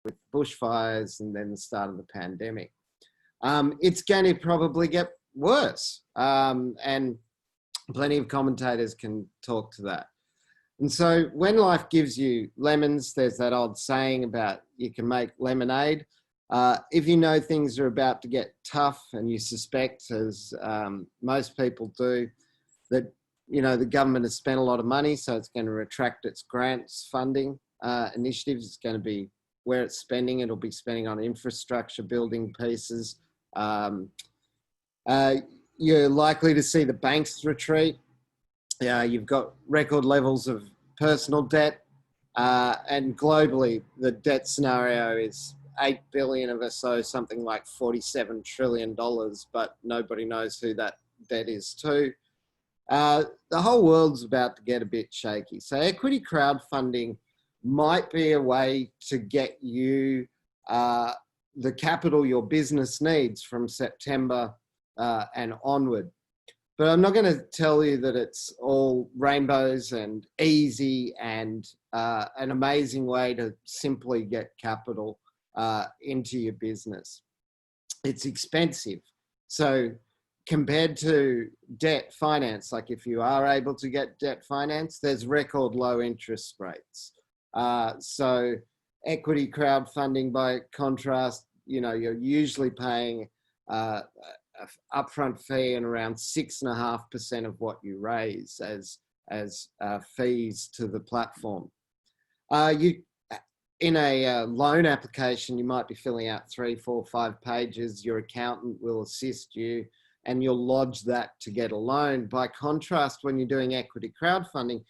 with bushfires and then the start of the pandemic. It's going to probably get worse, and plenty of commentators can talk to that. And so when life gives you lemons, there's that old saying about you can make lemonade. If you know things are about to get tough and you suspect, as most people do, that the government has spent a lot of money, so it's going to retract its grants funding initiatives. It's going to be where it's spending. It'll be spending on infrastructure, building pieces. You're likely to see the banks retreat. You've got record levels of personal debt, and globally, the debt scenario is 8 billion of us owe something like $47 trillion, but nobody knows who that debt is to. The whole world's about to get a bit shaky. So equity crowdfunding might be a way to get you the capital your business needs from September and onward. But I'm not going to tell you that it's all rainbows and easy and an amazing way to simply get capital into your business. It's expensive. So compared to debt finance, like if you are able to get debt finance, there's record low interest rates. So equity crowdfunding, by contrast, you're usually paying upfront fee and around 6.5% of what you raise as fees to the platform. In a loan application, you might be filling out 3, 4, 5 pages. Your accountant will assist you and you'll lodge that to get a loan. By contrast, when you're doing equity crowdfunding,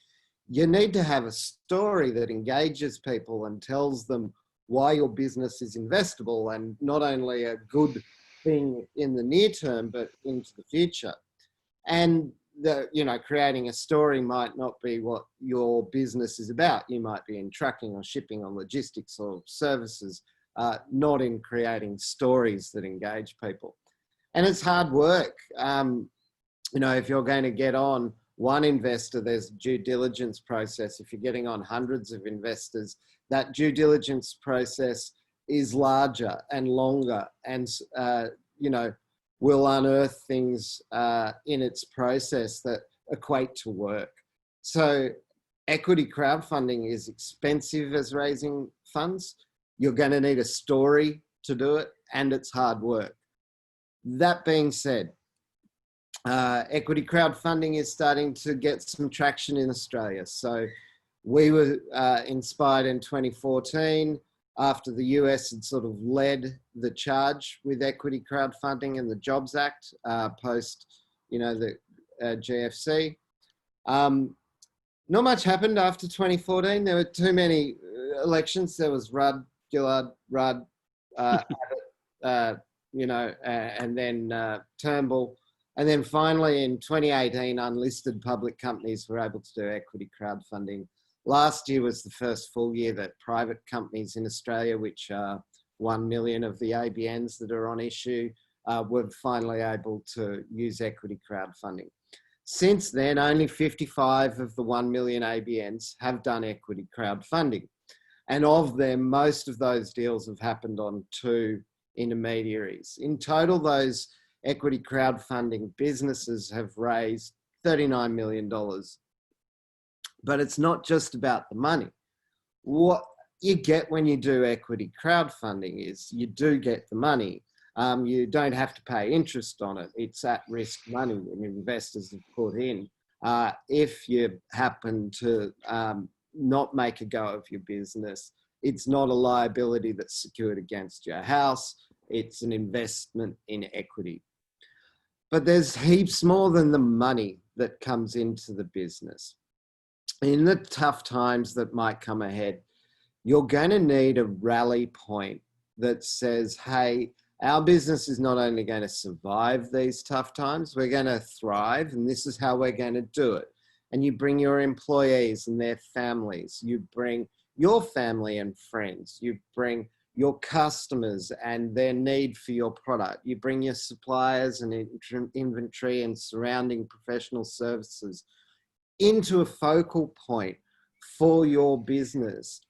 you need to have a story that engages people and tells them why your business is investable and not only a good thing in the near term, but into the future. And creating a story might not be what your business is about. You might be in trucking or shipping or logistics or services, not in creating stories that engage people. And it's hard work. If you're going to get on one investor, there's a due diligence process. If you're getting on hundreds of investors, that due diligence process is larger and longer and, will unearth things in its process that equate to work. So equity crowdfunding is expensive as raising funds. You're going to need a story to do it, and it's hard work. That being said, equity crowdfunding is starting to get some traction in Australia. So we were inspired in 2014 after the US had sort of led the charge with equity crowdfunding and the Jobs Act post, the GFC. Not much happened after 2014. There were too many elections. There was Rudd, Gillard, Rudd, and then Turnbull. And then finally in 2018, unlisted public companies were able to do equity crowdfunding. Last year was the first full year that private companies in Australia, which are 1 million of the ABNs that are on issue, were finally able to use equity crowdfunding. Since then, only 55 of the 1 million ABNs have done equity crowdfunding. And of them, most of those deals have happened on 2 intermediaries. In total, those equity crowdfunding businesses have raised $39 million. But it's not just about the money. What you get when you do equity crowdfunding is you do get the money. You don't have to pay interest on it. It's at-risk money when investors have put in. If you happen to not make a go of your business, it's not a liability that's secured against your house. It's an investment in equity. But there's heaps more than the money that comes into the business. In the tough times that might come ahead, you're going to need a rally point that says, hey, our business is not only going to survive these tough times, we're going to thrive, and this is how we're going to do it. And you bring your employees and their families, you bring your family and friends, you bring your customers and their need for your product, you bring your suppliers and inventory and surrounding professional services into a focal point for your business.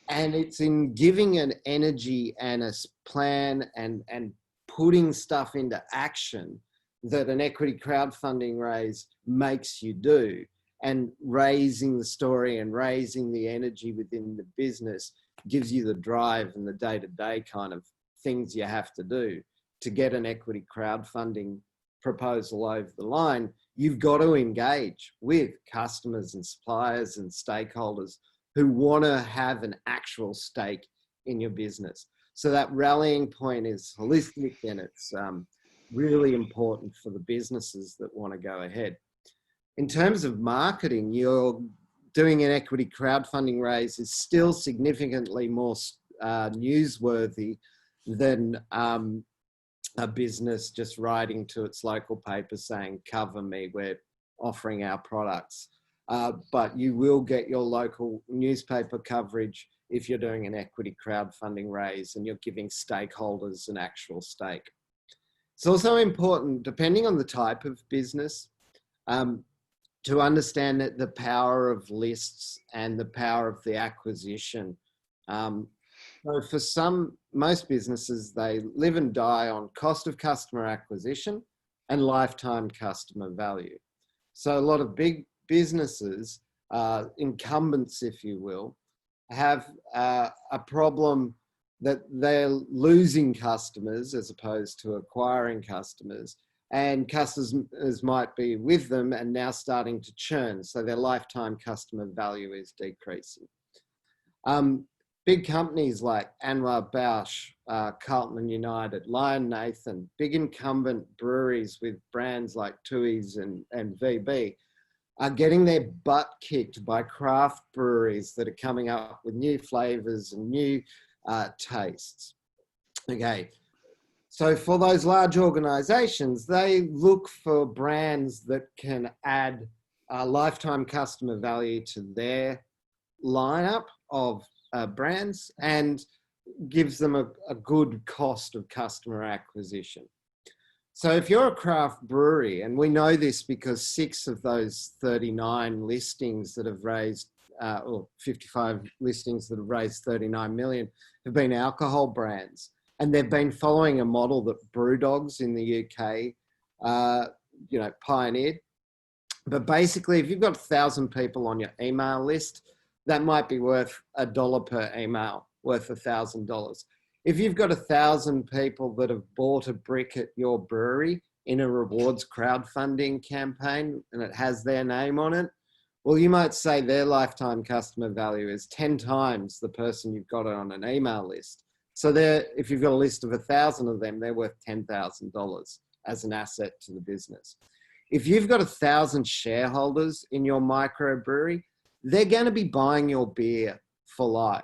And it's in giving an energy and a plan and putting stuff into action that an equity crowdfunding raise makes you do, and raising the story and raising the energy within the business gives you the drive and the day-to-day kind of things you have to do to get an equity crowdfunding proposal over the line. You've got to engage with customers and suppliers and stakeholders who want to have an actual stake in your business. So that rallying point is holistic, and it's really important for the businesses that want to go ahead. In terms of marketing, you're doing an equity crowdfunding raise is still significantly more newsworthy than a business just writing to its local paper saying, cover me, we're offering our products. But you will get your local newspaper coverage if you're doing an equity crowdfunding raise and you're giving stakeholders an actual stake. It's also important, depending on the type of business, to understand that the power of lists and the power of the acquisition. So for most businesses, they live and die on cost of customer acquisition and lifetime customer value. So a lot of big businesses, incumbents, if you will, have a problem that they're losing customers as opposed to acquiring customers, and customers might be with them and now starting to churn. So their lifetime customer value is decreasing. Big companies like Anwar Bausch, Carlton United, Lion Nathan, big incumbent breweries with brands like Tui's and VB are getting their butt kicked by craft breweries that are coming up with new flavors and new tastes. Okay, so for those large organizations, they look for brands that can add lifetime customer value to their lineup of brands and gives them a good cost of customer acquisition. So if you're a craft brewery, and we know this because 6 of those 39 listings that have raised, or 55 listings that have raised 39 million have been alcohol brands. And they've been following a model that Brewdogs in the UK, pioneered. But basically, if you've got 1,000 people on your email list, that might be worth $1 per email, worth $1,000. If you've got 1,000 people that have bought a brick at your brewery in a rewards crowdfunding campaign and it has their name on it, well, you might say their lifetime customer value is 10 times the person you've got on an email list. So if you've got a list of 1,000 of them, they're worth $10,000 as an asset to the business. If you've got 1,000 shareholders in your microbrewery, they're going to be buying your beer for life.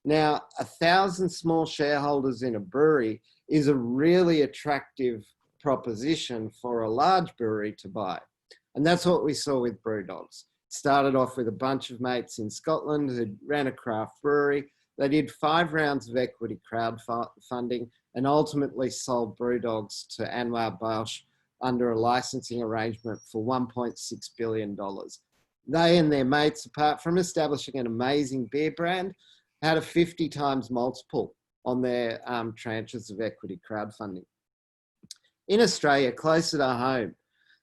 Now, 1,000 small shareholders in a brewery is a really attractive proposition for a large brewery to buy. And that's what we saw with Brewdogs. Started off with a bunch of mates in Scotland who ran a craft brewery. They did 5 rounds of equity crowdfunding and ultimately sold Brewdogs to Anwar Bausch under a licensing arrangement for $1.6 billion. They and their mates, apart from establishing an amazing beer brand, had a 50 times multiple on their tranches of equity crowdfunding. In Australia, closer to home,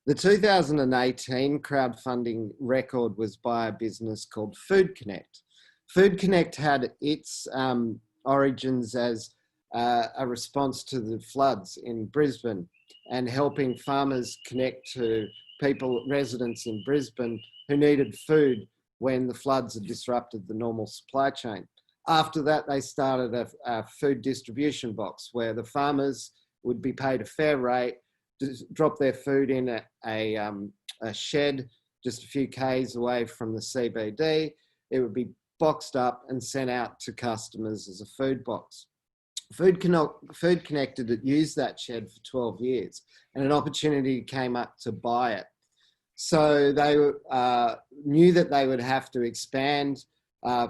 the 2018 crowdfunding record was by a business called Food Connect. Food Connect had its origins as a response to the floods in Brisbane and helping farmers connect to residents in Brisbane who needed food when the floods had disrupted the normal supply chain. After that, they started a food distribution box where the farmers would be paid a fair rate to drop their food in a shed just a few Ks away from the CBD. It would be boxed up and sent out to customers as a food box. Food Connected had used that shed for 12 years and an opportunity came up to buy it. So they knew that they would have to expand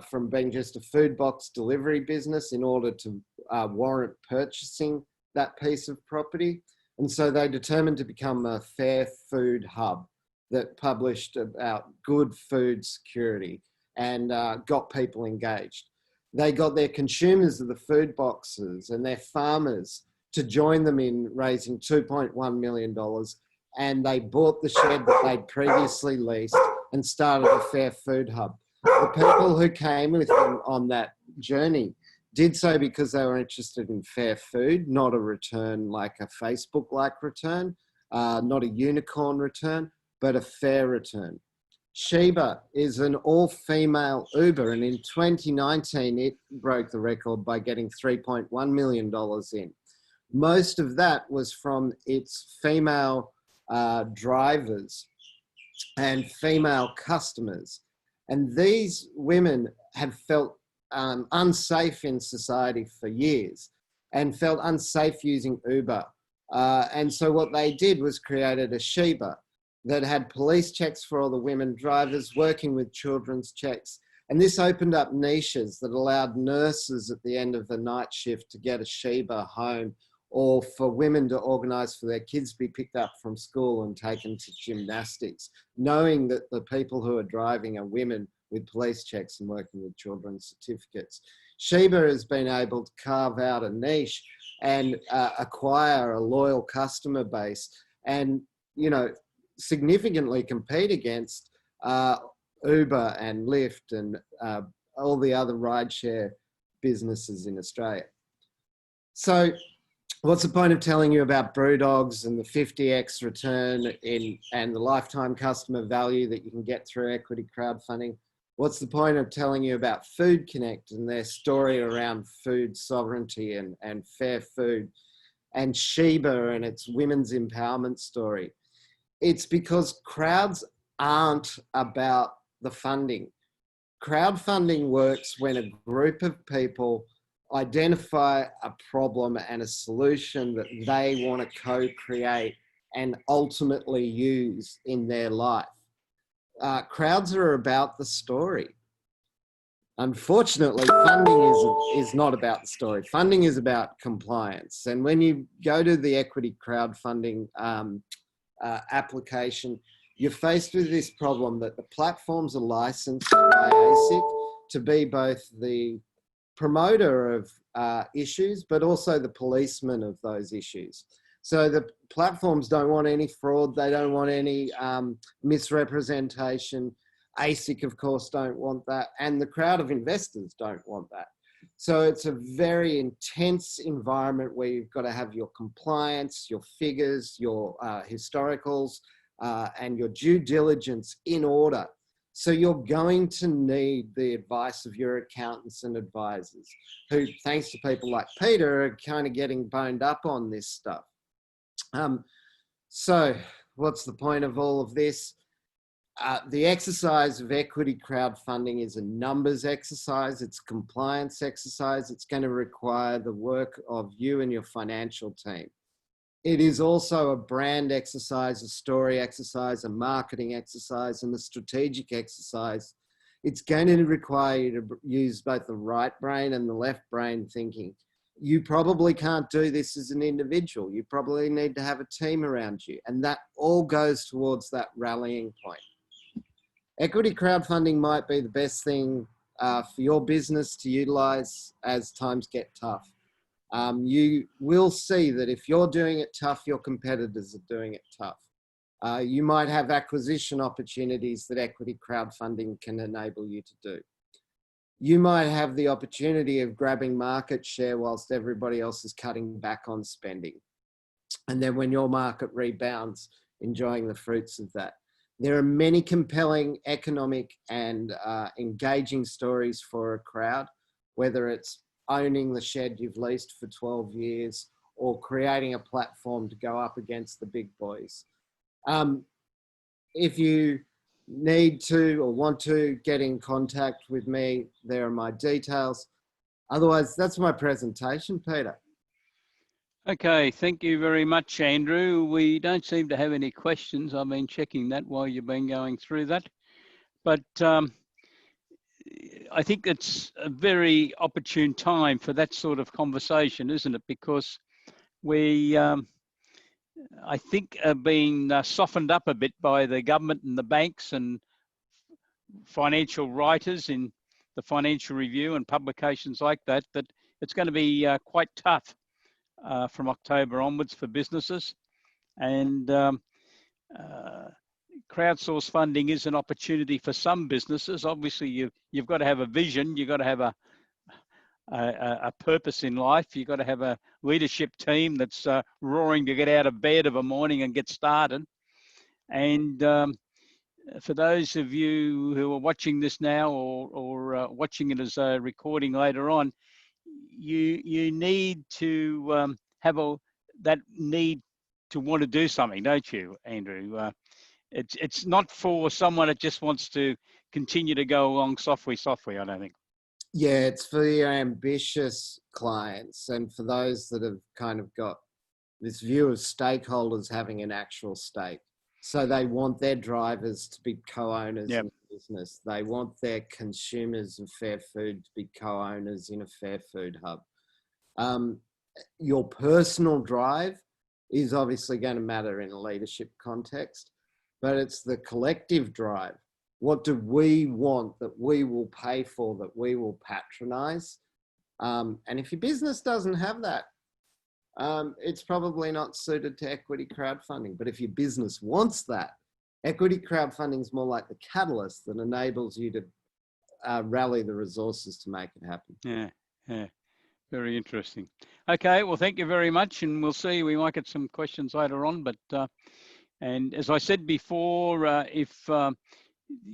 from being just a food box delivery business in order to warrant purchasing that piece of property. And so they determined to become a fair food hub that published about good food security and got people engaged. They got their consumers of the food boxes and their farmers to join them in raising $2.1 million. And they bought the shed that they'd previously leased and started a fair food hub. The people who came with them on that journey did so because they were interested in fair food, not a return like a Facebook-like return, not a unicorn return, but a fair return. Sheba is an all-female Uber, and in 2019, it broke the record by getting $3.1 million in. Most of that was from its female drivers and female customers. And these women have felt unsafe in society for years and felt unsafe using Uber. And so what they did was created a Sheba that had police checks for all the women drivers, working with children's checks. And this opened up niches that allowed nurses at the end of the night shift to get a Sheba home, or for women to organise for their kids to be picked up from school and taken to gymnastics, knowing that the people who are driving are women with police checks and working with children's certificates. Sheba has been able to carve out a niche and acquire a loyal customer base and, you know, significantly compete against Uber and Lyft and all the other rideshare businesses in Australia. So what's the point of telling you about Brewdogs and the 50x return and the lifetime customer value that you can get through equity crowdfunding? What's the point of telling you about Food Connect and their story around food sovereignty and fair food, and Sheba and its women's empowerment story? It's because crowds aren't about the funding. Crowdfunding works when a group of people identify a problem and a solution that they want to co-create and ultimately use in their life. Crowds are about the story. Unfortunately, funding is not about the story. Funding is about compliance. And when you go to the equity crowdfunding application, you're faced with this problem that the platforms are licensed by ASIC to be both the promoter of issues, but also the policeman of those issues. So the platforms don't want any fraud. They don't want any misrepresentation. ASIC, of course, don't want that. And the crowd of investors don't want that. So it's a very intense environment where you've got to have your compliance, your figures, your historicals, and your due diligence in order. So you're going to need the advice of your accountants and advisors who, thanks to people like Peter, are kind of getting boned up on this stuff. So what's the point of all of this? The exercise of equity crowdfunding is a numbers exercise. It's a compliance exercise. It's going to require the work of you and your financial team. It is also a brand exercise, a story exercise, a marketing exercise, and a strategic exercise. It's going to require you to use both the right brain and the left brain thinking. You probably can't do this as an individual. You probably need to have a team around you, and that all goes towards that rallying point. Equity crowdfunding might be the best thing for your business to utilize as times get tough. You will see that if you're doing it tough, your competitors are doing it tough. You might have acquisition opportunities that equity crowdfunding can enable you to do. You might have the opportunity of grabbing market share whilst everybody else is cutting back on spending. And then when your market rebounds, enjoying the fruits of that. There are many compelling economic and engaging stories for a crowd, whether it's owning the shed you've leased for 12 years or creating a platform to go up against the big boys. If you need to or want to get in contact with me, there are my details. Otherwise, that's my presentation, Peter. Okay, thank you very much, Andrew. We don't seem to have any questions. I've been checking that while you've been going through that. But I think it's a very opportune time for that sort of conversation, isn't it? Because we, I think, are being softened up a bit by the government and the banks and financial writers in the Financial Review and publications like that, that it's going to be quite tough from October onwards for businesses. And crowdsource funding is an opportunity for some businesses. Obviously, you've got to have a vision, you've got to have a purpose in life, you've got to have a leadership team that's roaring to get out of bed of a morning and get started. And for those of you who are watching this now or watching it as a recording later on, you need to have that need to want to do something, don't you, Andrew? It's not for someone that just wants to continue to go along softly, I don't think. Yeah, it's for your ambitious clients and for those that have kind of got this view of stakeholders having an actual stake. So they want their drivers to be co-owners in the business. They want their consumers of fair food to be co-owners in a fair food hub. Your personal drive is obviously going to matter in a leadership context, but it's the collective drive. What do we want that we will pay for, that we will patronize? And if your business doesn't have that, it's probably not suited to equity crowdfunding. But if your business wants that, equity crowdfunding is more like the catalyst that enables you to rally the resources to make it happen. Yeah. Very interesting. Okay, well, thank you very much. And we'll see, we might get some questions later on. But, and as I said before, if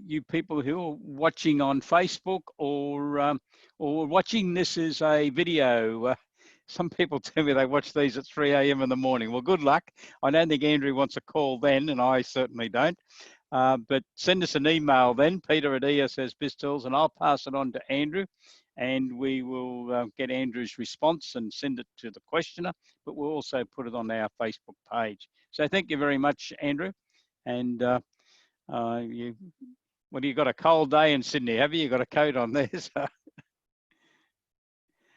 you people who are watching on Facebook or watching this as a video, some people tell me they watch these at 3 a.m. in the morning. Well, good luck. I don't think Andrew wants a call then, and I certainly don't. But send us an email then, Peter at ESS BIZTOOLS, and I'll pass it on to Andrew, and we will get Andrew's response and send it to the questioner, but we'll also put it on our Facebook page. So thank you very much, Andrew. And you got a cold day in Sydney, have you? You got a coat on there. So.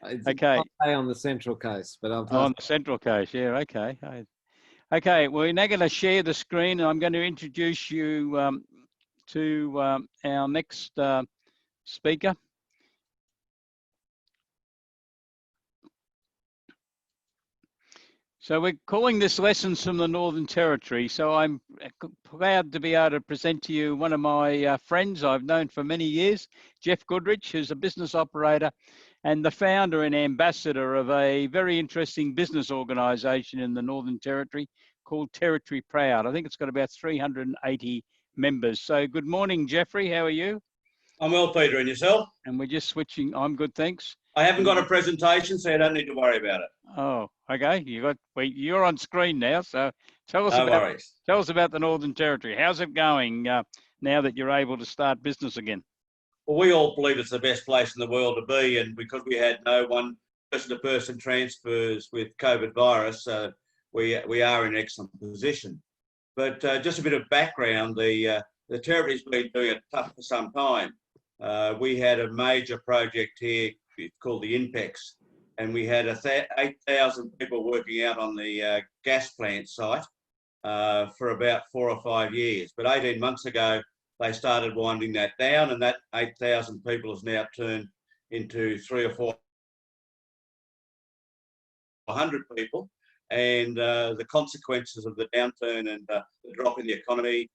It's okay. On the Central Coast, but I'll on the Central Coast, yeah, okay. Okay, we're now going to share the screen, and I'm going to introduce you to our next speaker. So we're calling this Lessons from the Northern Territory. So I'm proud to be able to present to you one of my friends I've known for many years, Jeff Goodrich, who's a business operator and the founder and ambassador of a very interesting business organisation in the Northern Territory called Territory Proud. I think it's got about 380 members. So good morning, Jeffrey. How are you? I'm well, Peter, and yourself? And we're just switching. I'm good, thanks. I haven't got a presentation, so you don't need to worry about it. Oh, okay. You're on screen now, so tell us about the Northern Territory. How's it going now that you're able to start business again? Well, we all believe it's the best place in the world to be, and because we had no one person-to-person transfers with COVID virus, we are in an excellent position. But just a bit of background, the Territory's been doing it tough for some time. We had a major project here called the INPEX, and we had 8,000 people working out on the gas plant site for about 4 or 5 years. But 18 months ago, they started winding that down, and that 8,000 people has now turned into 300 or 400 people. And the consequences of the downturn and the drop in the economy,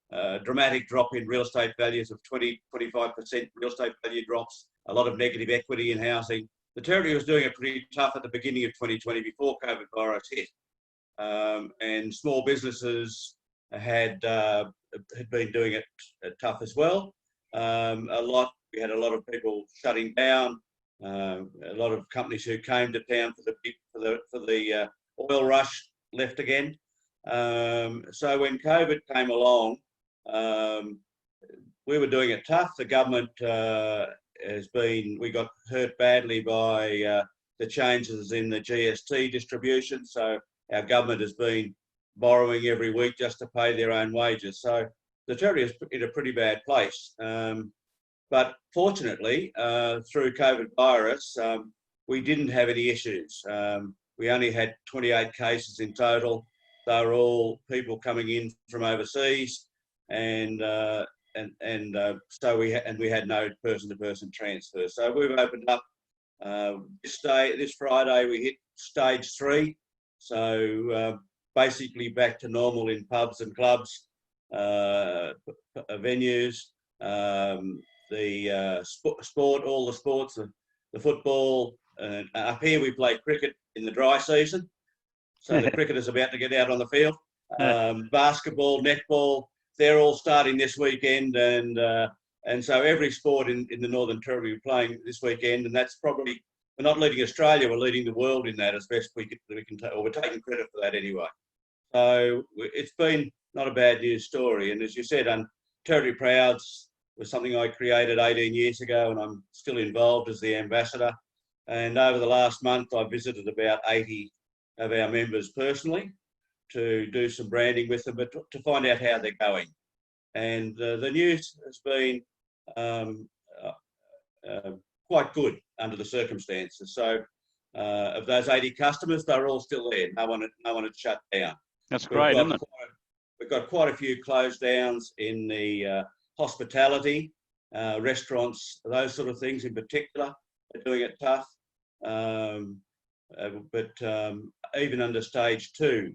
dramatic drop in real estate values of 20–25% real estate value drops, a lot of negative equity in housing. The Territory was doing it pretty tough at the beginning of 2020 before COVID virus hit. And small businesses had been doing it tough as well. We had a lot of people shutting down, a lot of companies who came to town for the oil rush left again. So when COVID came along, we were doing it tough. The government we got hurt badly by the changes in the GST distribution. So our government has been borrowing every week just to pay their own wages. So the Territory is in a pretty bad place. But fortunately, through COVID virus, we didn't have any issues. We only had 28 cases in total. They were all people coming in from overseas, and so we had no person-to-person transfer. So we've opened up this Friday. We hit stage 3, so basically back to normal in pubs and clubs, venues, the sport, all the sports, the football. Up here we play cricket in the dry season, so the cricket is about to get out on the field. Basketball, netball, they're all starting this weekend, and so every sport in the Northern Territory we're playing this weekend, and that's probably, we're not leading Australia, we're leading the world in that as best we can or we're taking credit for that anyway. So it's been not a bad news story, and as you said, Territory Prouds was something I created 18 years ago, and I'm still involved as the ambassador. And over the last month, I visited about 80 of our members personally to do some branding with them, but to find out how they're going. And the news has been quite good under the circumstances. So of those 80 customers, they're all still there. No one had shut down. That's great, isn't it? We've got quite a few closed downs in the hospitality, restaurants, those sort of things in particular are doing it tough. But even under stage 2,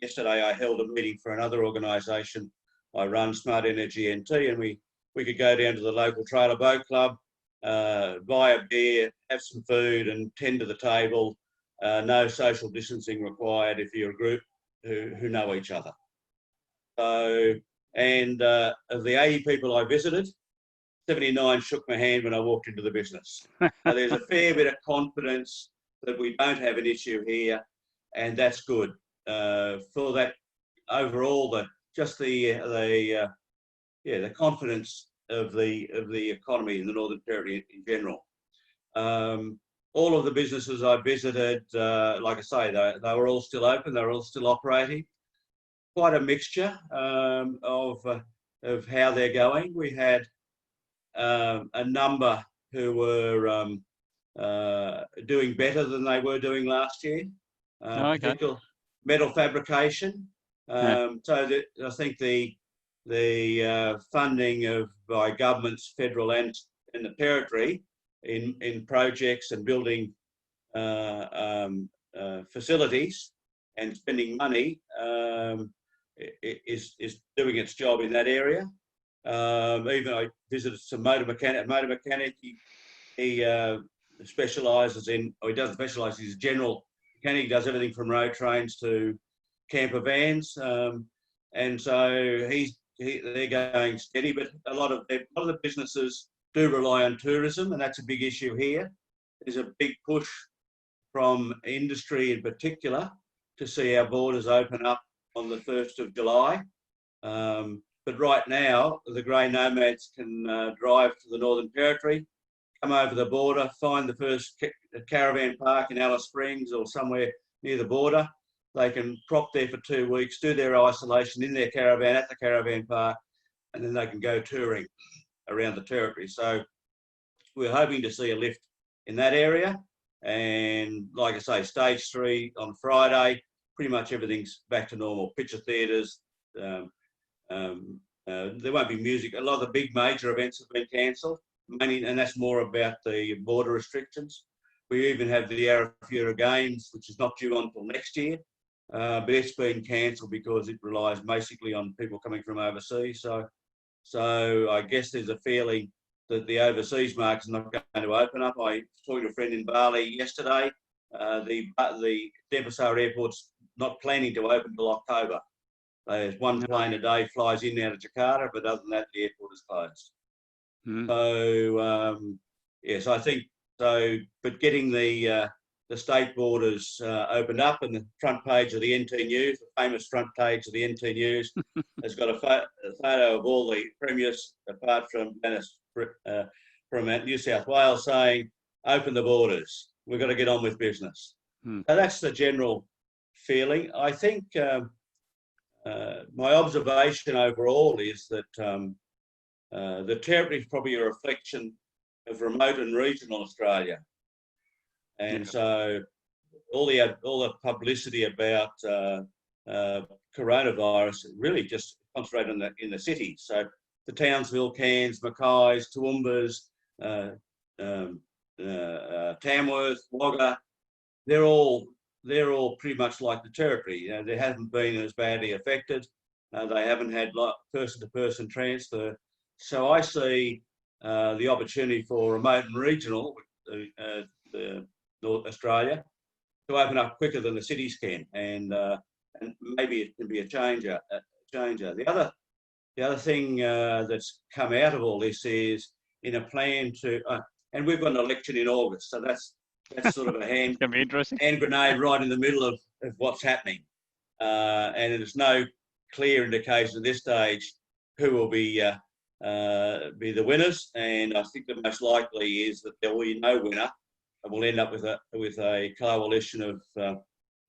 yesterday I held a meeting for another organisation I run, Smart Energy NT, and we could go down to the local trailer boat club, buy a beer, have some food and tend to the table. No social distancing required if you're a group who know each other. So, and of the 80 people I visited, 79 shook my hand when I walked into the business. So there's a fair bit of confidence that we don't have an issue here, and that's good. For that overall, the confidence of the economy in the Northern Territory in general. All of the businesses I visited, like I say, they were all still open. They were all still operating. Quite a mixture of how they're going. We had a number who were doing better than they were doing last year. Particularly metal fabrication. So I think the funding by governments, federal and the territory, in projects and building facilities and spending money is doing its job in that area. Even I visited some motor mechanic. He specialises in, or he doesn't specialise, he's a general mechanic. He does everything from road trains to camper vans, and so they're going steady. But a lot of the businesses do rely on tourism, and that's a big issue here. There's a big push from industry in particular to see our borders open up on the 1st of July. But right now, the grey nomads can drive to the Northern Territory, come over the border, find the first caravan park in Alice Springs or somewhere near the border. They can prop there for 2 weeks, do their isolation in their caravan at the caravan park, and then they can go touring around the territory. So we're hoping to see a lift in that area. And like I say, stage 3 on Friday, pretty much everything's back to normal. Picture theatres, there won't be music. A lot of the big major events have been cancelled, mainly, and that's more about the border restrictions. We even have the Arafura Games, which is not due until next year, but it's been cancelled because it relies basically on people coming from overseas. So I guess there's a feeling that the overseas market's not going to open up. I was talking to a friend in Bali yesterday. The Denpasar Airport's not planning to open until October. There's one plane a day flies in and out of Jakarta, but other than that, the airport is closed. So yes, I think so. But getting the state borders opened up, and the front page of the NT News, the famous front page of the NT News, has got a photo of all the premiers, apart from New South Wales, saying, "Open the borders. We've got to get on with business." So that's the general feeling. I think my observation overall is that the territory is probably a reflection of remote and regional Australia, and so all the publicity about coronavirus really just concentrated in the cities. So the Townsville, Cairns, Mackay's, Toowoomba's, Tamworth, Wagga, they're all pretty much like the Territory. They haven't been as badly affected. They haven't had person-to-person transfer. So I see the opportunity for remote and regional, North Australia, to open up quicker than the cities can, and maybe it can be a changer. The other thing that's come out of all this is in a plan to, and we've got an election in August, so that's sort of a hand grenade right in the middle of what's happening, and there's no clear indication at this stage who will be the winners, and I think the most likely is that there will be no winner, and we'll end up with a coalition of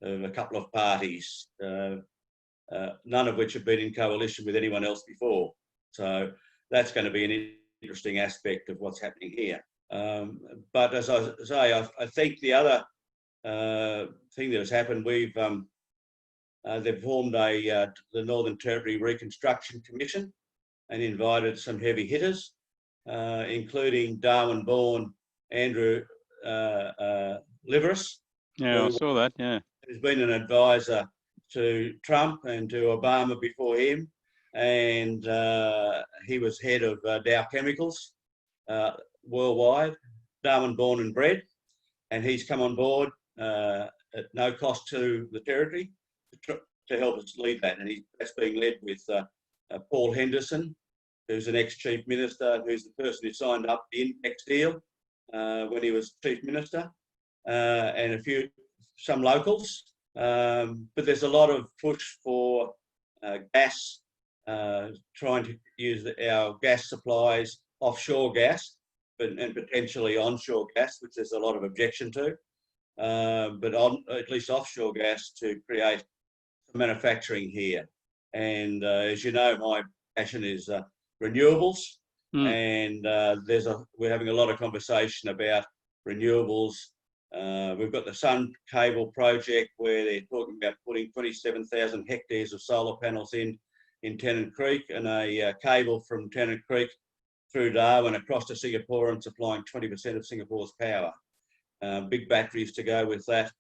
a couple of parties, none of which have been in coalition with anyone else before. So that's going to be an interesting aspect of what's happening here. But as I say, I think the other thing that has happened, they've formed the Northern Territory Reconstruction Commission and invited some heavy hitters, including Darwin-born Andrew Liveris. Yeah, I saw that, yeah. Who's been an advisor to Trump and to Obama before him, and he was head of Dow Chemicals worldwide, Darwin born and bred, and he's come on board at no cost to the Territory to help us lead that, and that's being led with Paul Henderson, who's an ex-Chief Minister, who's the person who signed up the Index deal when he was Chief Minister, and some locals. But there's a lot of push for gas, trying to use our gas supplies, offshore gas, and potentially onshore gas, which there's a lot of objection to, but at least offshore gas to create manufacturing here. And as you know, my passion is renewables, and we're having a lot of conversation about renewables. We've got the Sun Cable project where they're talking about putting 27,000 hectares of solar panels in Tennant Creek, and a cable from Tennant Creek through Darwin across to Singapore and supplying 20% of Singapore's power. Big batteries to go with that.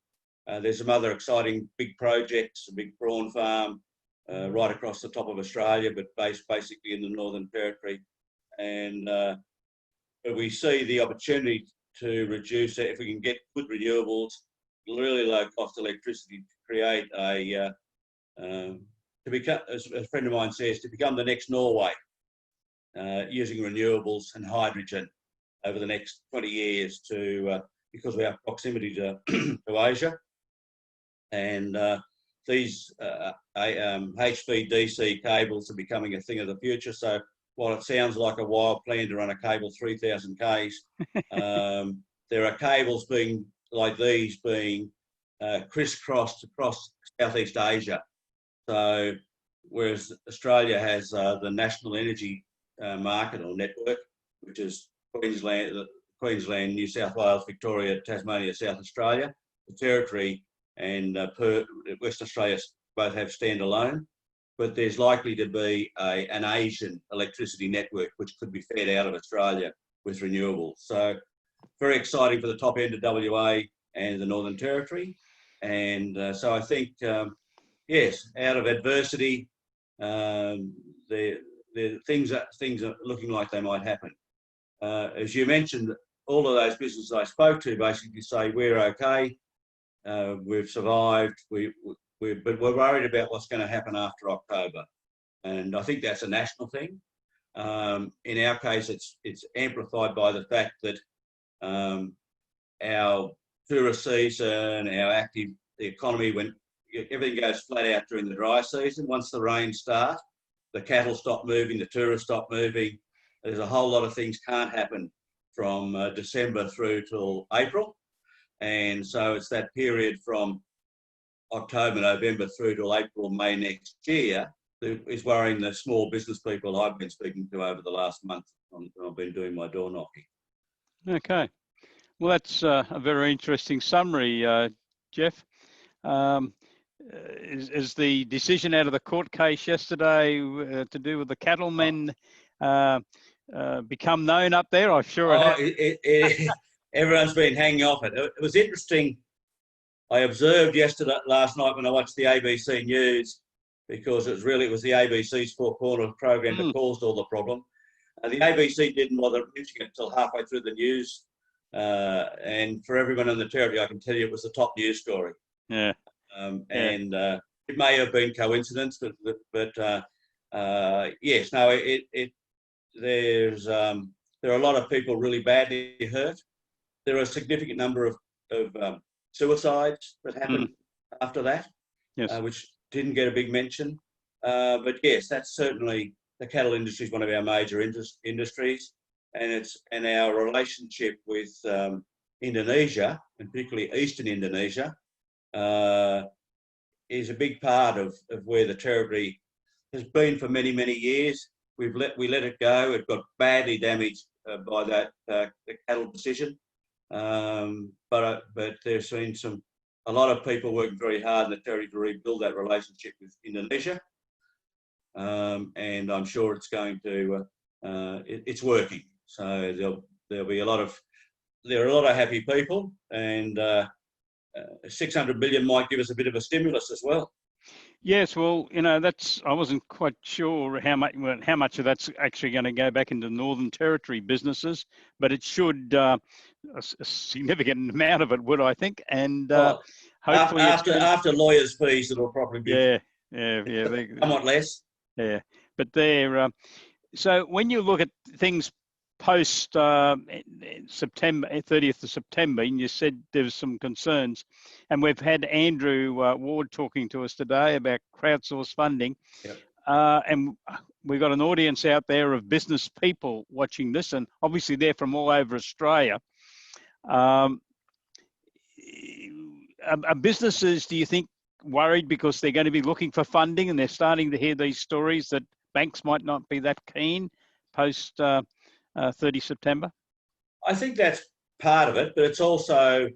There's some other exciting big projects, a big prawn farm right across the top of Australia, but based basically in the Northern Territory. And we see the opportunity to reduce it if we can get good renewables, really low cost electricity, to create to become, as a friend of mine says, to become the next Norway, using renewables and hydrogen over the next 20 years because of our proximity to Asia. And these HVDC cables are becoming a thing of the future. So while it sounds like a wild plan to run a cable 3,000 Ks, there are cables like these being crisscrossed across Southeast Asia. So whereas Australia has the National Energy Market or Network, which is Queensland, New South Wales, Victoria, Tasmania, South Australia, the Territory and Western Australia both have standalone, but there's likely to be an Asian electricity network which could be fed out of Australia with renewables. So very exciting for the top end of WA and the Northern Territory. And so I think, yes, out of adversity, the things are looking like they might happen. As you mentioned, all of those businesses I spoke to basically say we're okay, we've survived, but we're worried about what's going to happen after October. And I think that's a national thing. In our case, it's amplified by the fact that our tourist season, the economy, everything goes flat out during the dry season. Once the rains start, the cattle stop moving, the tourists stop moving. There's a whole lot of things can't happen from December through till April. And so it's that period from October, November through till April, May next year that is worrying the small business people I've been speaking to over the last month when I've been doing my door knocking. Okay. Well, that's a very interesting summary, Jeff. Is the decision out of the court case yesterday to do with the cattlemen become known up there? I'm sure it has. Everyone's been hanging off it. It was interesting. I observed last night when I watched the ABC News, because it was the ABC's Four Corners program that caused all the problem. The ABC didn't bother mentioning it until halfway through the news. And for everyone in the territory, I can tell you it was the top news story. Yeah. And it may have been coincidence, but yes, no, there are a lot of people really badly hurt. There are a significant number of suicides that happened after that, yes. Which didn't get a big mention. But yes, that's certainly, the cattle industry is one of our major industries, and our relationship with Indonesia, and particularly Eastern Indonesia, is a big part of where the territory has been for many, many years. We let it go. It got badly damaged by that the cattle decision. But there's been a lot of people working very hard in the territory to rebuild that relationship with Indonesia. And I'm sure it's going to, it's working. So there'll be a lot of happy people, and 600 million might give us a bit of a stimulus as well. Yes, well, I wasn't quite sure how much of that's actually going to go back into Northern Territory businesses, but it should, a significant amount of it would, I think, and hopefully after lawyers' fees, it'll probably be somewhat less. Yeah, but so when you look at things post September, 30th of September, and you said there was some concerns, and we've had Andrew Ward talking to us today about crowdsourced funding. Yep. And we've got an audience out there of business people watching this, and obviously they're from all over Australia. Are businesses, do you think, worried because they're going to be looking for funding, and they're starting to hear these stories that banks might not be that keen post 30 September? I think that's part of it, but it's also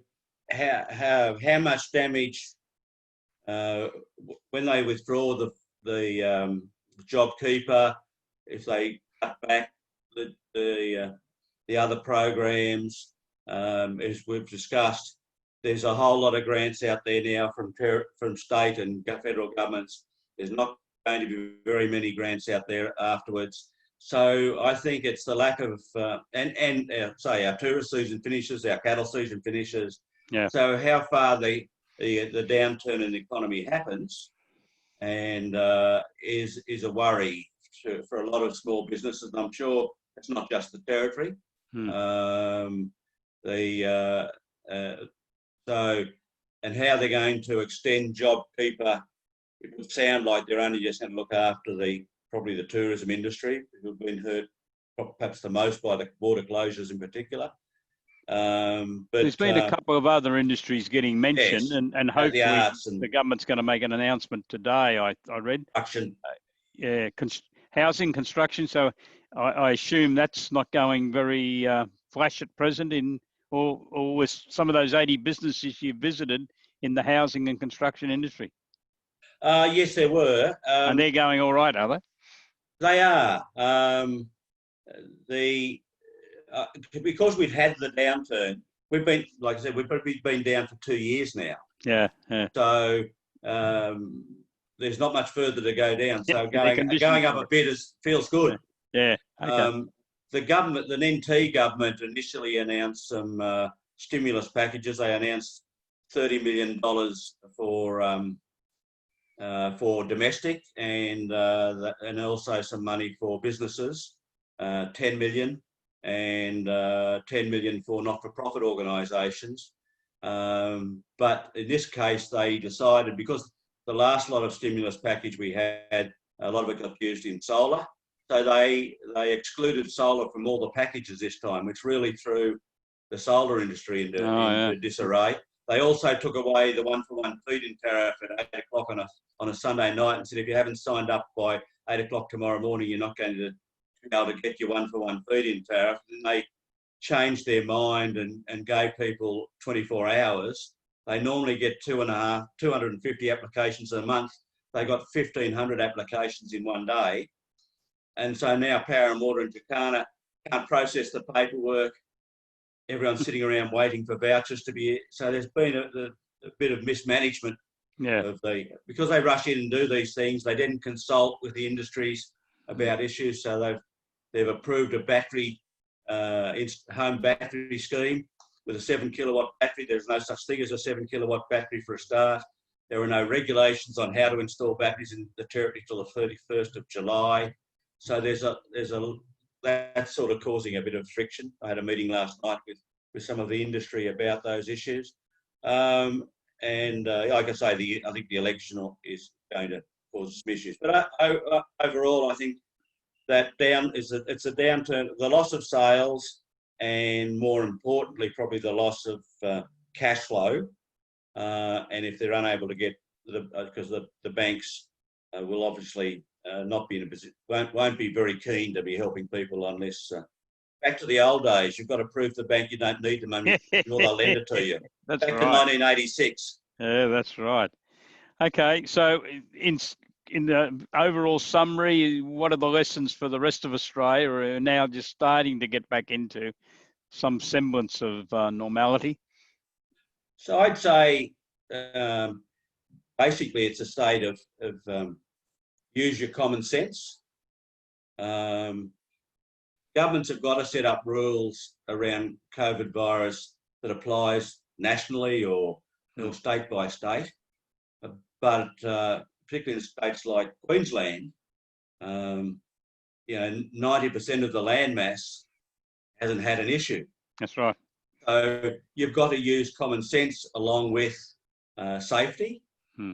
how much damage when they withdraw the JobKeeper, if they cut back the other programs, as we've discussed. There's a whole lot of grants out there now from state and federal governments. There's not going to be very many grants out there afterwards. So I think it's the lack of, say our tourist season finishes, our cattle season finishes. Yeah. So how far the downturn in the economy happens, and is a worry for a lot of small businesses. And I'm sure it's not just the territory. So, and how they're going to extend JobKeeper, it would sound like they're only just going to look after probably the tourism industry, who've been hurt perhaps the most by the border closures in particular. But there's been a couple of other industries getting mentioned, yes, and hopefully the government's going to make an announcement today. I read. Construction. Housing, construction. So I assume that's not going very flash at present or with some of those 80 businesses you visited in the housing and construction industry. Yes, there were. And they're going all right, are they? They are. Because we've had the downturn, we've been, like I said, we've probably been down for 2 years now. Yeah. So there's not much further to go down. So going up a bit feels good. Yeah. Okay. The government, the NT government, initially announced some stimulus packages. They announced $30 million for domestic, and also some money for businesses, 10 million, and 10 million for not-for-profit organisations. But in this case, they decided, because the last lot of stimulus package we had, a lot of it got used in solar. So they excluded solar from all the packages this time, which really threw the solar industry into disarray. They also took away the 1-for-1 feed-in tariff at 8 o'clock on a Sunday night, and said if you haven't signed up by 8 o'clock tomorrow morning, you're not going to be able to get your 1-for-1 feed-in tariff. And they changed their mind and gave people 24 hours. They normally get 250 applications a month. They got 1,500 applications in one day. And so now Power and Water in Turkana can't process the paperwork. Everyone's sitting around waiting for vouchers to be. So there's been a bit of mismanagement. Yeah. Because they rush in and do these things, they didn't consult with the industries about issues. So they've approved a battery home battery scheme with a 7 kilowatt battery. There's no such thing as a 7 kilowatt battery for a start. There are no regulations on how to install batteries in the territory till the 31st of July. So that's sort of causing a bit of friction. I had a meeting last night with some of the industry about those issues. Like I say, I think the election is going to cause some issues. But overall, I think that it's a downturn, the loss of sales, and more importantly, probably the loss of cash flow. And if they're unable to get because the banks will obviously not be in a position, won't be very keen to be helping people unless. Back to the old days, you've got to prove to the bank you don't need the money, or they'll lend it to you. That's Back right. to 1986. Yeah, that's right. Okay, so in the overall summary, what are the lessons for the rest of Australia who are now just starting to get back into some semblance of normality? So I'd say basically it's a state of use your common sense. Governments have got to set up rules around COVID virus that applies nationally or state by state. But particularly in states like Queensland, 90% of the land mass hasn't had an issue. That's right. So you've got to use common sense along with safety.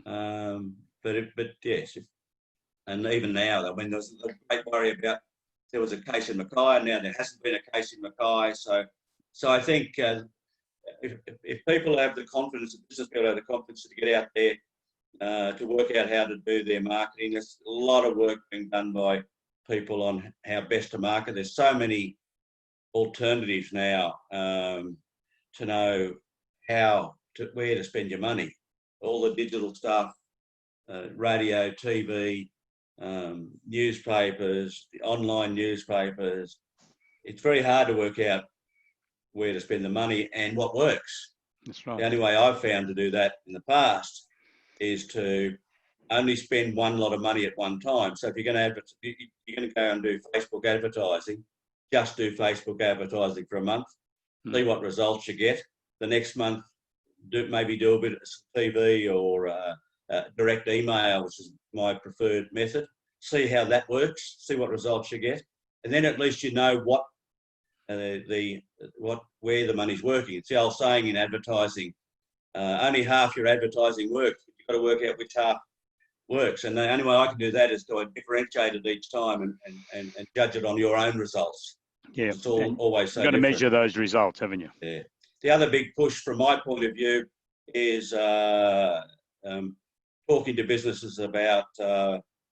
But yes, and even now, I mean, there's a great worry about there was a case in Mackay, and now there hasn't been a case in Mackay. So I think if people have the confidence, business people have the confidence to get out there to work out how to do their marketing, there's a lot of work being done by people on how best to market. There's so many alternatives now to know where to spend your money. All the digital stuff, radio, TV, newspapers, the online newspapers. It's very hard to work out where to spend the money and what works. That's right. The only way I've found to do that in the past is to only spend one lot of money at one time. So if you're going to go and do Facebook advertising, just do Facebook advertising for a month, see what results you get. The next month, maybe do a bit of TV or direct email, which is my preferred method. See how that works, see what results you get, and then at least you know where the money's working. It's the old saying in advertising, only half your advertising works. You've got to work out which half works, and the only way I can do that is to differentiate it each time and judge it on your own results. Yeah, it's always so. You've got to measure those results, haven't you? Yeah. The other big push from my point of view is talking to businesses about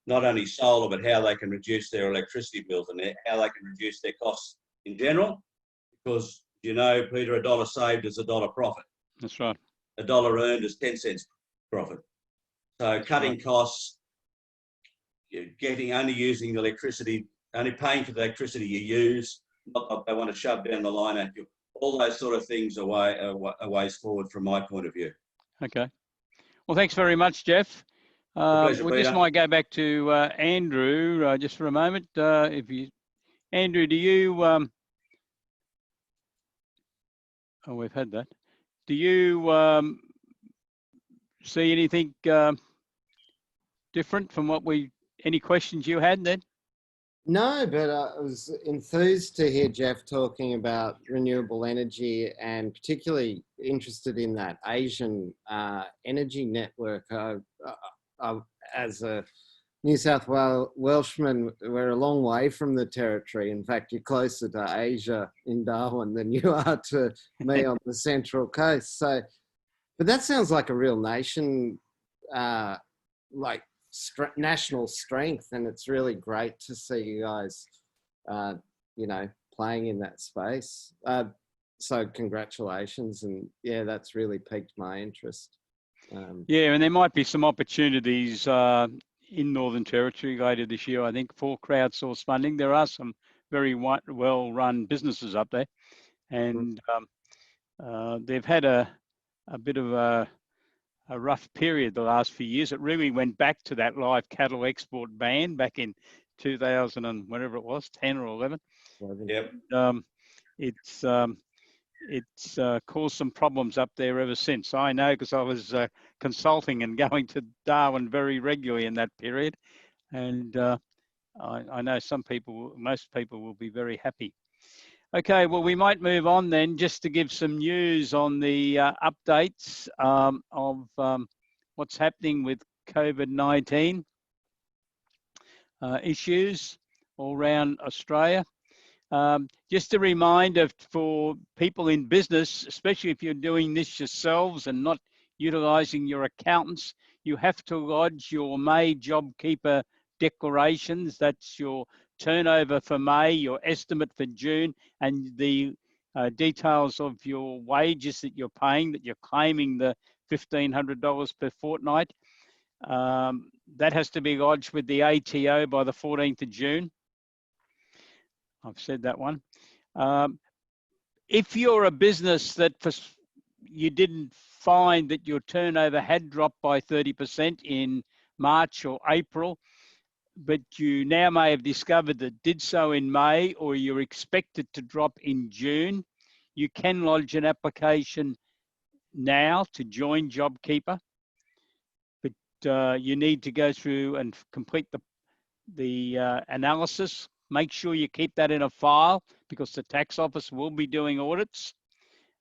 not only solar, but how they can reduce their electricity bills and how they can reduce their costs in general. Because, Peter, $1 saved is $1 profit. That's right. $1 earned is 10 cents profit. So cutting costs, only using electricity, only paying for the electricity you use, not that they want to shove down the line at you. All those sort of things are ways forward from my point of view. Okay. Well, thanks very much, Jeff. Pleasure, we just might go back to Andrew just for a moment. Andrew, do you? Oh, we've had that. Do you see anything different from any questions you had then? No, but I was enthused to hear Jeff talking about renewable energy and particularly interested in that Asian energy network. As a New South Welshman, we're a long way from the territory. In fact, you're closer to Asia in Darwin than you are to me on the Central Coast. So, but that sounds like a real nation, national strength, and it's really great to see you guys playing in that space. So congratulations, and yeah, that's really piqued my interest. Yeah, and there might be some opportunities in Northern Territory later this year, I think, for crowdsourced funding. There are some very well-run businesses up there, and they've had a bit of a rough period the last few years. It really went back to that live cattle export ban back in 2000 and whatever it was, 10 or 11. Yep. It's caused some problems up there ever since. I know, because I was consulting and going to Darwin very regularly in that period, and I know most people will be very happy. Okay, well, we might move on then, just to give some news on the updates of what's happening with COVID-19 issues all around Australia. Just a reminder for people in business, especially if you're doing this yourselves and not utilising your accountants, you have to lodge your May JobKeeper declarations. That's your turnover for May, your estimate for June, and the details of your wages that you're paying, that you're claiming the $1,500 per fortnight. That has to be lodged with the ATO by the 14th of June. I've said that one. If you're a business that you didn't find that your turnover had dropped by 30% in March or April, but you now may have discovered that did so in May, or you're expected to drop in June, you can lodge an application now to join JobKeeper. But you need to go through and complete the analysis. Make sure you keep that in a file, because the tax office will be doing audits,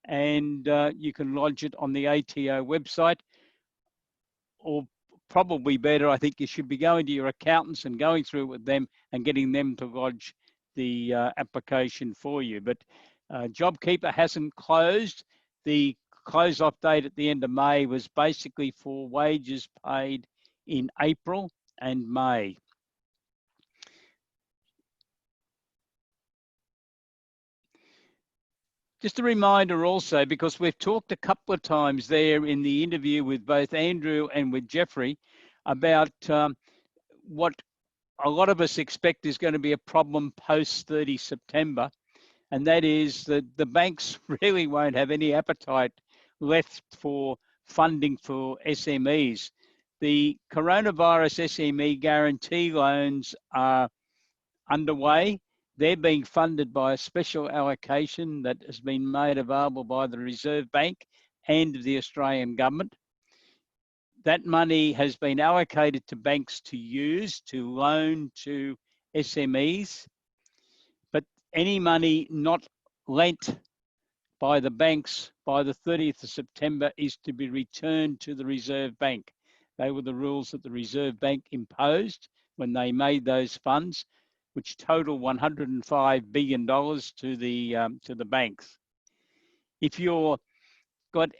and you can lodge it on the ATO website. Or probably better, I think you should be going to your accountants and going through it with them and getting them to lodge the application for you. But JobKeeper hasn't closed. The close-off date at the end of May was basically for wages paid in April and May. Just a reminder also, because we've talked a couple of times there in the interview with both Andrew and with Jeffrey about what a lot of us expect is going to be a problem post 30 September. And that is that the banks really won't have any appetite left for funding for SMEs. The coronavirus SME guarantee loans are underway. They're being funded by a special allocation that has been made available by the Reserve Bank and the Australian government. That money has been allocated to banks to use to loan to SMEs, but any money not lent by the banks by the 30th of September is to be returned to the Reserve Bank. They were the rules that the Reserve Bank imposed when they made those funds, which total $105 billion to the banks. If you've got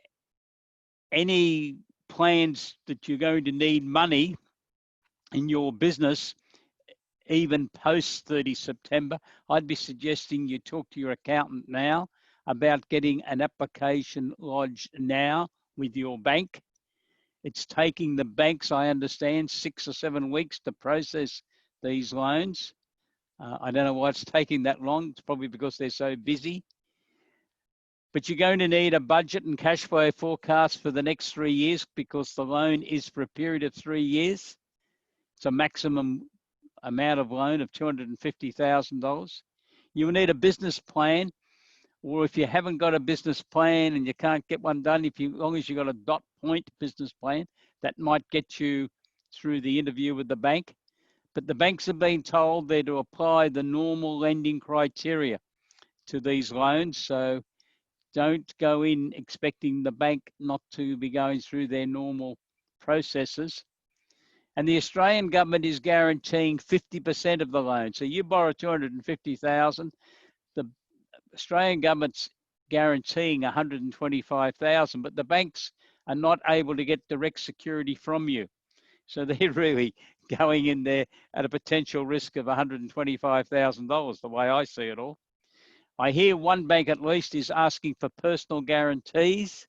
any plans that you're going to need money in your business, even post 30 September, I'd be suggesting you talk to your accountant now about getting an application lodged now with your bank. It's taking the banks, I understand, 6 or 7 weeks to process these loans. I don't know why it's taking that long. It's probably because they're so busy. But you're going to need a budget and cash flow forecast for the next 3 years, because the loan is for a period of 3 years. It's a maximum amount of loan of $250,000. You will need a business plan, or if you haven't got a business plan and you can't get one done, as long as you've got a dot point business plan, that might get you through the interview with the bank. But the banks have been told they're to apply the normal lending criteria to these loans. So don't go in expecting the bank not to be going through their normal processes. And the Australian government is guaranteeing 50% of the loan. So you borrow $250,000, the Australian government's guaranteeing $125,000, but the banks are not able to get direct security from you. So they're really going in there at a potential risk of $125,000, the way I see it all. I hear one bank at least is asking for personal guarantees.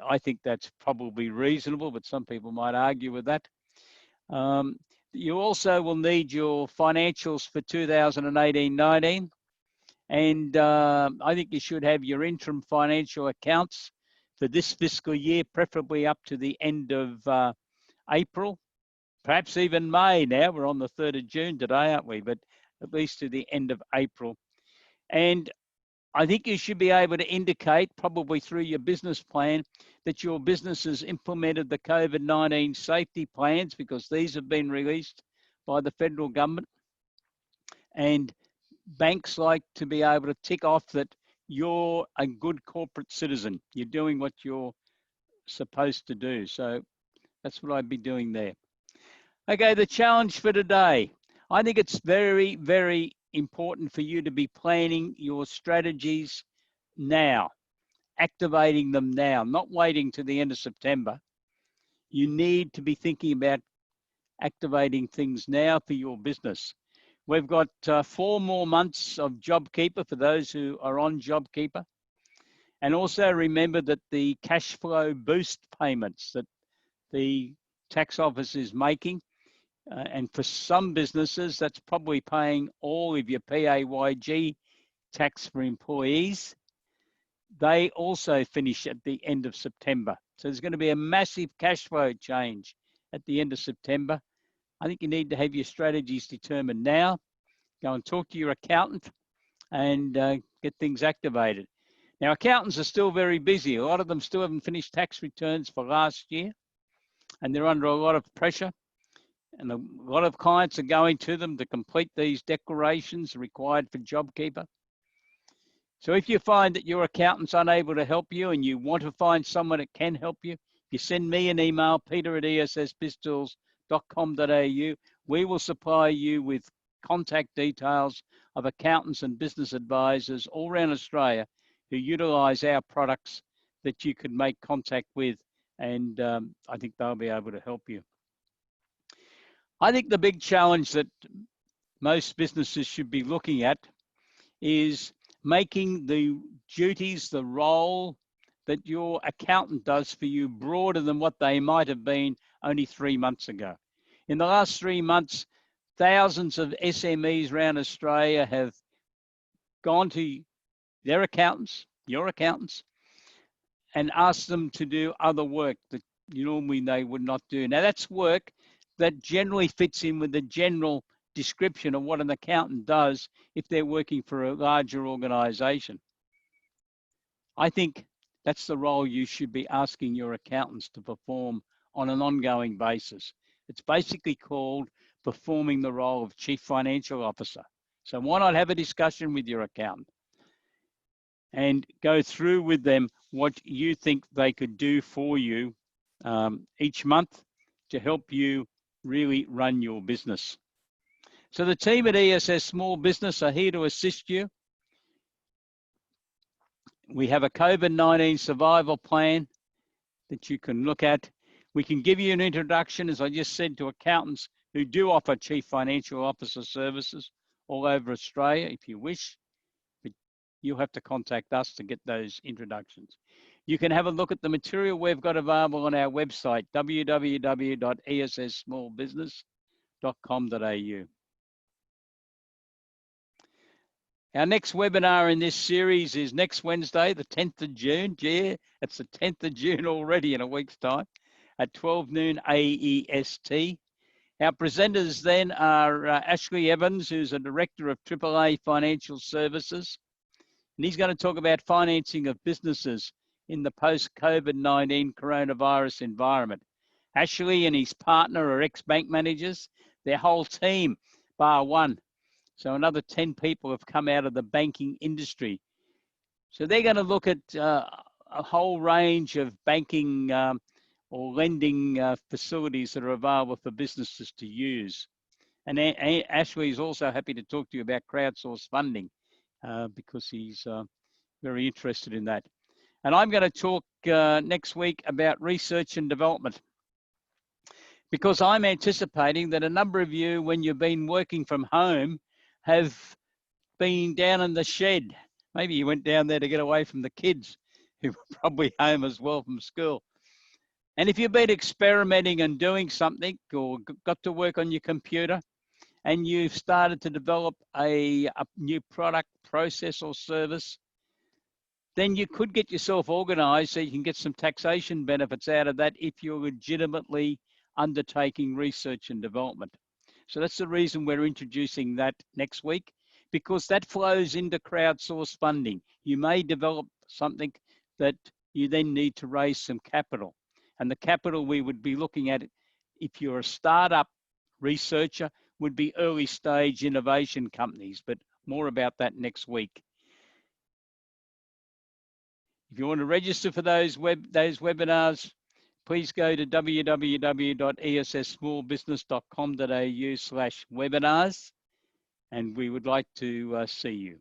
I think that's probably reasonable, but some people might argue with that. You also will need your financials for 2018-19, and I think you should have your interim financial accounts for this fiscal year, preferably up to the end of April, perhaps even May now. We're on the 3rd of June today, aren't we? But at least to the end of April. And I think you should be able to indicate, probably through your business plan, that your business has implemented the COVID-19 safety plans, because these have been released by the federal government. And banks like to be able to tick off that you're a good corporate citizen. You're doing what you're supposed to do. So that's what I'd be doing there. Okay, the challenge for today. I think it's very, very important for you to be planning your strategies now, activating them now, not waiting to the end of September. You need to be thinking about activating things now for your business. We've got 4 more months of JobKeeper for those who are on JobKeeper. And also remember that the cash flow boost payments that the tax office is making, and for some businesses, that's probably paying all of your PAYG tax for employees. They also finish at the end of September. So there's going to be a massive cash flow change at the end of September. I think you need to have your strategies determined now. Go and talk to your accountant and get things activated. Now, accountants are still very busy. A lot of them still haven't finished tax returns for last year, and they're under a lot of pressure. And a lot of clients are going to them to complete these declarations required for JobKeeper. So if you find that your accountant's unable to help you and you want to find someone that can help you, you send me an email, peter@essbiztools.com.au. We will supply you with contact details of accountants and business advisors all around Australia who utilise our products that you could make contact with, and I think they'll be able to help you. I think the big challenge that most businesses should be looking at is making the duties, the role that your accountant does for you broader than what they might have been only 3 months ago. In the last 3 months, thousands of SMEs around Australia have gone to their accountants, your accountants, and asked them to do other work that normally they would not do. Now that's work that generally fits in with the general description of what an accountant does if they're working for a larger organisation. I think that's the role you should be asking your accountants to perform on an ongoing basis. It's basically called performing the role of Chief Financial Officer. So why not have a discussion with your accountant and go through with them what you think they could do for you each month to help you really run your business. So the team at ESS Small Business are here to assist you. We have a COVID-19 survival plan that you can look at. We can give you an introduction, as I just said, to accountants who do offer Chief Financial Officer services all over Australia if you wish, but you'll have to contact us to get those introductions. You can have a look at the material we've got available on our website, www.esssmallbusiness.com.au. Our next webinar in this series is next Wednesday, the 10th of June. Yeah, it's the 10th of June already in a week's time at 12 noon AEST. Our presenters then are Ashley Evans, who's a Director of AAA Financial Services, and he's going to talk about financing of businesses in the post-COVID-19 coronavirus environment. Ashley and his partner are ex-bank managers. Their whole team, bar one. So another 10 people have come out of the banking industry. So they're going to look at a whole range of banking or lending facilities that are available for businesses to use. And Ashley is also happy to talk to you about crowdsourced funding because he's very interested in that. And I'm going to talk next week about research and development, because I'm anticipating that a number of you, when you've been working from home, have been down in the shed. Maybe you went down there to get away from the kids who are probably home as well from school. And if you've been experimenting and doing something or got to work on your computer and you've started to develop a new product, process or service, then you could get yourself organized so you can get some taxation benefits out of that if you're legitimately undertaking research and development. So that's the reason we're introducing that next week, because that flows into crowdsourced funding. You may develop something that you then need to raise some capital. And the capital we would be looking at, if you're a startup researcher, would be early stage innovation companies, but more about that next week. If you want to register for those webinars, please go to www.esssmallbusiness.com.au/webinars, and we would like to see you.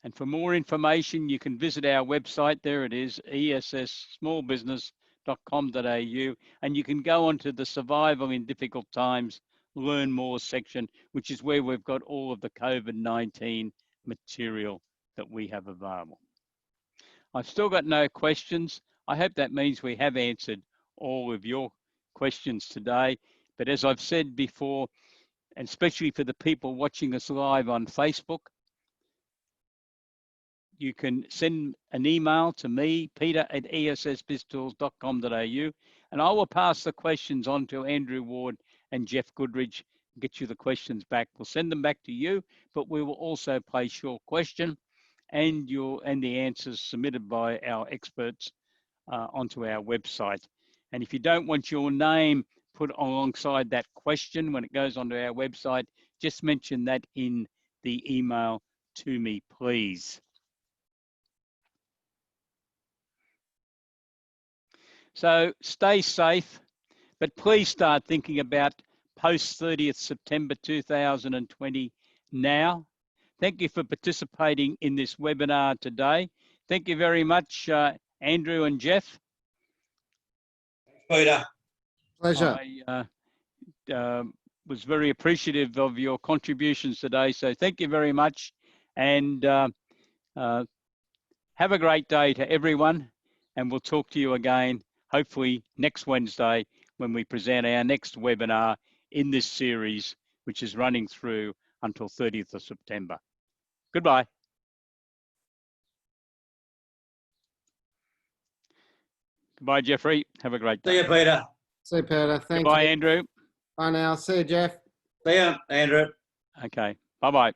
And for more information, you can visit our website. There it is, esssmallbusiness.com.au, and you can go onto the Survival in Difficult Times, Learn More section, which is where we've got all of the COVID-19 material that we have available. I've still got no questions. I hope that means we have answered all of your questions today. But as I've said before, and especially for the people watching us live on Facebook, you can send an email to me, peter@essbiztools.com.au, and I will pass the questions on to Andrew Ward and Jeff Goodridge, get you the questions back. We'll send them back to you, but we will also place your question and the answers submitted by our experts onto our website. And if you don't want your name put alongside that question when it goes onto our website, just mention that in the email to me, please. So stay safe, but please start thinking about post 30th September 2020 now. Thank you for participating in this webinar today. Thank you very much, Andrew and Jeff. Peter. Pleasure. I was very appreciative of your contributions today, so thank you very much, and have a great day to everyone, and we'll talk to you again hopefully next Wednesday when we present our next webinar in this series, which is running through until 30th of September. Goodbye. Goodbye, Jeffrey. Have a great day. See you, Peter. See you, Peter. Thank Goodbye, you. Andrew. Bye now. See you, Jeff. See you, Andrew. Okay. Bye-bye.